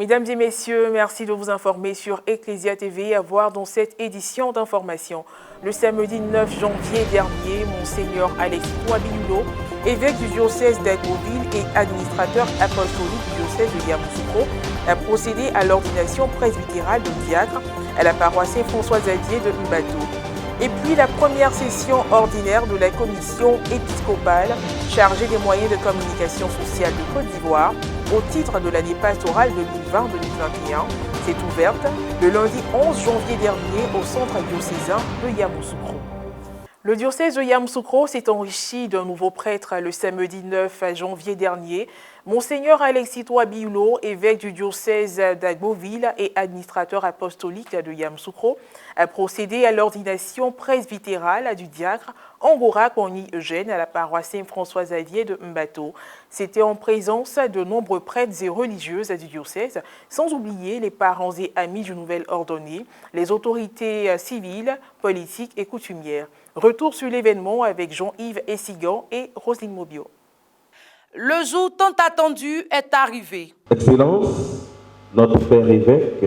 Mesdames et messieurs, merci de vous informer sur Ecclesia TV. À voir dans cette édition d'information. Le samedi 9 janvier dernier, Monseigneur Alexis Touabiloulo, évêque du diocèse d'Agboville et administrateur apostolique du diocèse de Yamoussoukro, a procédé à l'ordination presbytérale de diacre à la paroisse Saint-François-Xavier de Mbato. Et puis la première session ordinaire de la commission épiscopale chargée des moyens de communication sociale de Côte d'Ivoire au titre de l'année pastorale 2020-2021 s'est ouverte le lundi 11 janvier dernier au centre diocésain de Yamoussoukro. Le diocèse de Yamoussoukro s'est enrichi d'un nouveau prêtre le samedi 9 janvier dernier. Monseigneur Alexis Touabiloulo, évêque du diocèse d'Agboville et administrateur apostolique de Yamoussoukro, a procédé à l'ordination presbytérale du diacre Angora Kony Eugène à la paroisse Saint-François-Xavier de Mbato. C'était en présence de nombreux prêtres et religieuses du diocèse, sans oublier les parents et amis du nouvel ordonné, les autorités civiles, politiques et coutumières. Retour sur l'événement avec Jean-Yves Essigan et Roselyne Mobio. Le jour tant attendu est arrivé. Excellence, notre Père évêque,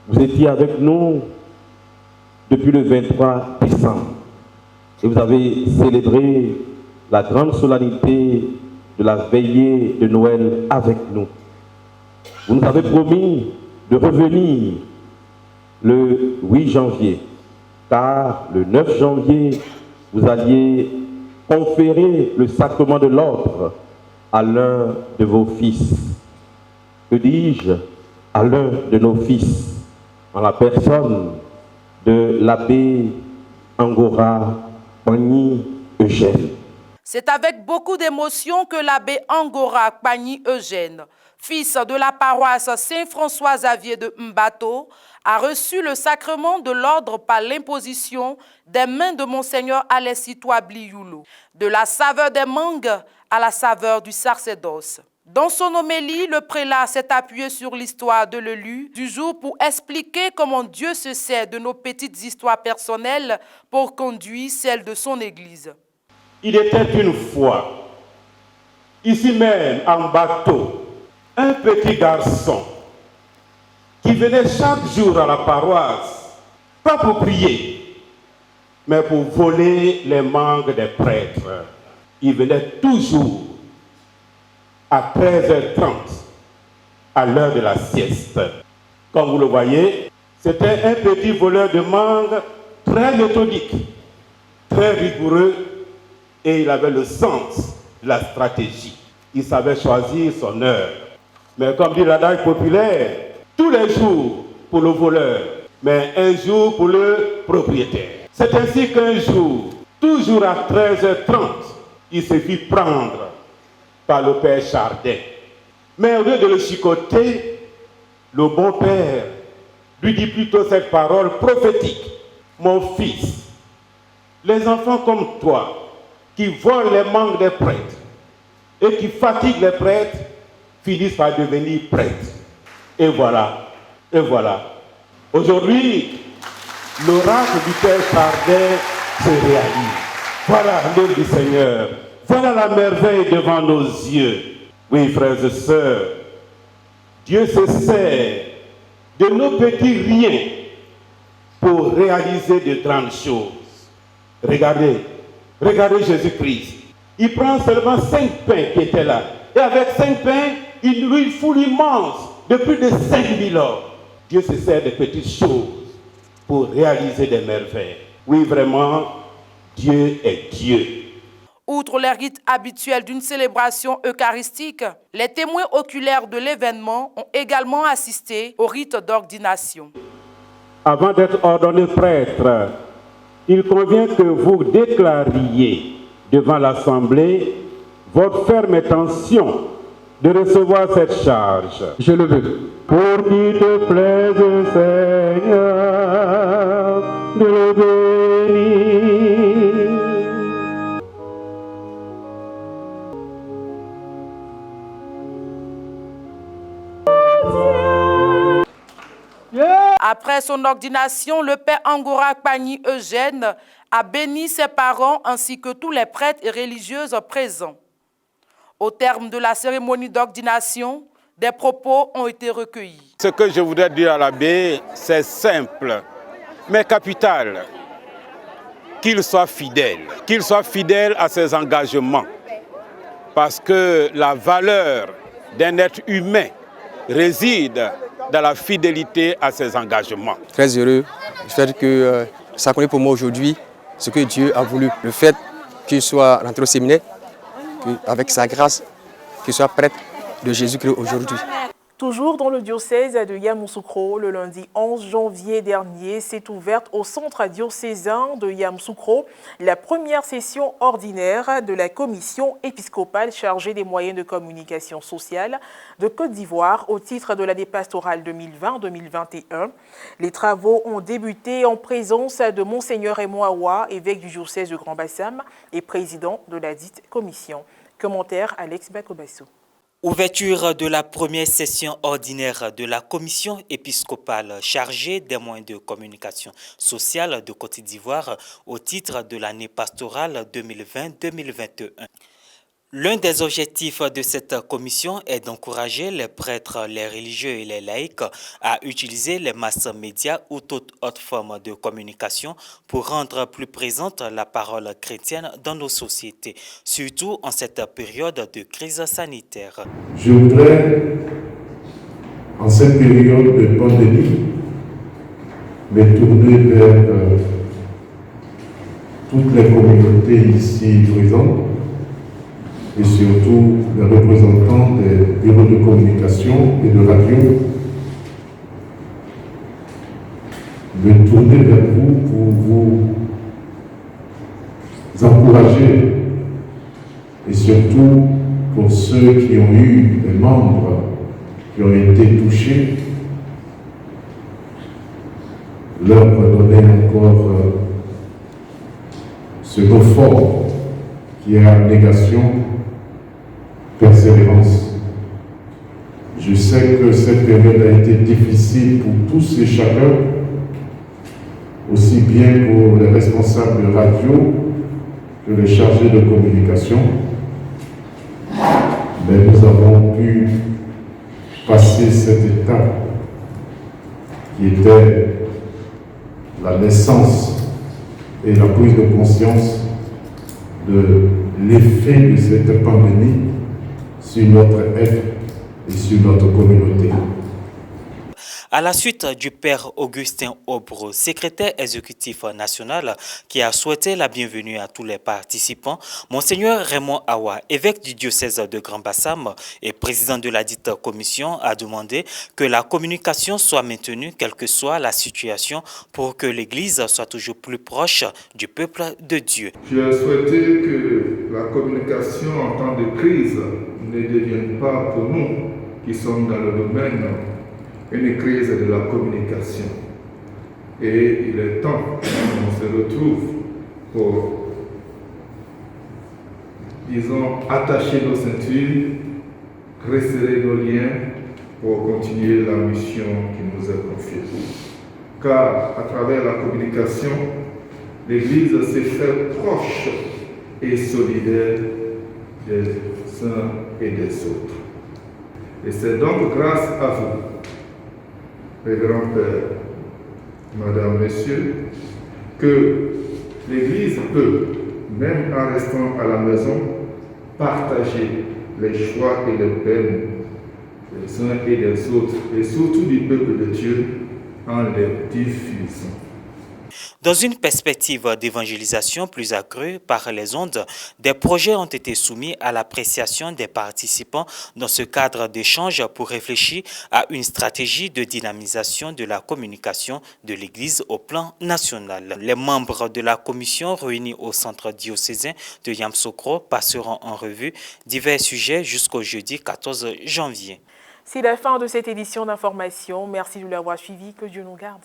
vous étiez avec nous depuis le 23 décembre et vous avez célébré la grande solennité de la veillée de Noël avec nous. Vous nous avez promis de revenir le 8 janvier, car le 9 janvier, vous alliez conférer le sacrement de l'ordre à l'un de vos fils. Que dis-je? À l'un de nos fils, en la personne de l'abbé Angora Kony Eugène. C'est avec beaucoup d'émotion que l'abbé Angora Kony Eugène, fils de la paroisse Saint-François-Xavier de Mbato, a reçu le sacrement de l'ordre par l'imposition des mains de Monseigneur Alexis Touabiloulo, de la saveur des mangues à la saveur du sacerdoce. Dans son homélie, le prélat s'est appuyé sur l'histoire de l'élu du jour pour expliquer comment Dieu se sert de nos petites histoires personnelles pour conduire celle de son Église. Il était une fois, ici même en bateau, un petit garçon qui venait chaque jour à la paroisse, pas pour prier, mais pour voler les mangues des prêtres. Il venait toujours à 13h30, à l'heure de la sieste. Comme vous le voyez, c'était un petit voleur de mangues très méthodique, très rigoureux, et il avait le sens de la stratégie. Il savait choisir son heure. Mais comme dit l'adage populaire, tous les jours pour le voleur, mais un jour pour le propriétaire. C'est ainsi qu'un jour, toujours à 13h30, il se fit prendre par le père Chardin. Mais au lieu de le chicoter, le bon père lui dit plutôt cette parole prophétique. Mon fils, les enfants comme toi, qui volent les mangues des prêtres et qui fatiguent les prêtres, finissent par devenir prêtres. Et voilà, et voilà. Aujourd'hui, l'oracle du père Chardin se réalise. Voilà l'œuvre du Seigneur. Voilà la merveille devant nos yeux. Oui, frères et sœurs, Dieu se sert de nos petits riens pour réaliser de grandes choses. Regardez, regardez Jésus-Christ. Il prend seulement 5 pains qui étaient là. Et avec 5 pains, il nourrit une foule immense de plus de 5000 hommes. Dieu se sert de petites choses pour réaliser des merveilles. Oui, vraiment, Dieu est Dieu. Outre les rites habituels d'une célébration eucharistique, les témoins oculaires de l'événement ont également assisté au rite d'ordination. Avant d'être ordonné prêtre, il convient que vous déclariez devant l'Assemblée votre ferme intention de recevoir cette charge. Je le veux. Pour qu'il te plaise, Seigneur, de le bénir. Après son ordination, le père Angora Kony Eugène a béni ses parents ainsi que tous les prêtres et religieuses présents. Au terme de la cérémonie d'ordination, Des propos ont été recueillis. Ce que je voudrais dire à l'abbé, c'est simple, mais capital. Qu'il soit fidèle à ses engagements. Parce que la valeur d'un être humain réside dans la fidélité à ses engagements. Très heureux du fait que ça connaît pour moi aujourd'hui ce que Dieu a voulu. Le fait qu'il soit rentré au séminaire, avec sa grâce, qu'il soit prêtre de Jésus-Christ aujourd'hui. Toujours dans le diocèse de Yamoussoukro, le lundi 11 janvier dernier, s'est ouverte au centre diocésain de Yamoussoukro la première session ordinaire de la commission épiscopale chargée des moyens de communication sociale de Côte d'Ivoire au titre de l'année pastorale 2020-2021. Les travaux ont débuté en présence de Monseigneur Raymond Awa, évêque du diocèse de Grand-Bassam et président de la dite commission. Commentaire Alex Bakobasso. Ouverture de la première session ordinaire de la commission épiscopale chargée des moyens de communication sociale de Côte d'Ivoire au titre de l'année pastorale 2020-2021. L'un des objectifs de cette commission est d'encourager les prêtres, les religieux et les laïcs à utiliser les masses médias ou toute autre forme de communication pour rendre plus présente la parole chrétienne dans nos sociétés, surtout en cette période de crise sanitaire. Je voudrais, en cette période de pandémie, me tourner vers toutes les communautés ici présentes, et surtout les représentants des bureaux de communication et de radio, de tourner vers vous pour vous encourager et surtout pour ceux qui ont eu des membres qui ont été touchés, leur donner encore ce mot fort qui est abnégation, persévérance. Je sais que cette période a été difficile pour tous et chacun, aussi bien pour les responsables de radio que les chargés de communication. Mais nous avons pu passer cette étape qui était la naissance et la prise de conscience de l'effet de cette pandémie sur notre être et sur notre communauté. À la suite du père Augustin Aubre, secrétaire exécutif national, qui a souhaité la bienvenue à tous les participants, Monseigneur Raymond Awa, évêque du diocèse de Grand-Bassam et président de la dite commission, a demandé que la communication soit maintenue, quelle que soit la situation, pour que l'Église soit toujours plus proche du peuple de Dieu. J'ai souhaité que la communication en temps de crise ne devienne pas pour nous qui sommes dans le domaine une crise de la communication. Et il est temps qu'on se retrouve pour, disons, attacher nos ceintures, resserrer nos liens pour continuer la mission qui nous est confiée. Car à travers la communication, l'Église s'est fait proche et solidaire des uns et des autres. Et c'est donc grâce à vous, les grands-pères, Madame, Messieurs, que l'Église peut, même en restant à la maison, partager les choix et les peines des uns et des autres, et surtout du peuple de Dieu, en les diffusant. Dans une perspective d'évangélisation plus accrue par les ondes, des projets ont été soumis à l'appréciation des participants dans ce cadre d'échange pour réfléchir à une stratégie de dynamisation de la communication de l'Église au plan national. Les membres de la commission réunis au centre diocésain de Yamoussoukro passeront en revue divers sujets jusqu'au jeudi 14 janvier. C'est la fin de cette édition d'information. Merci de l'avoir suivi. Que Dieu nous garde.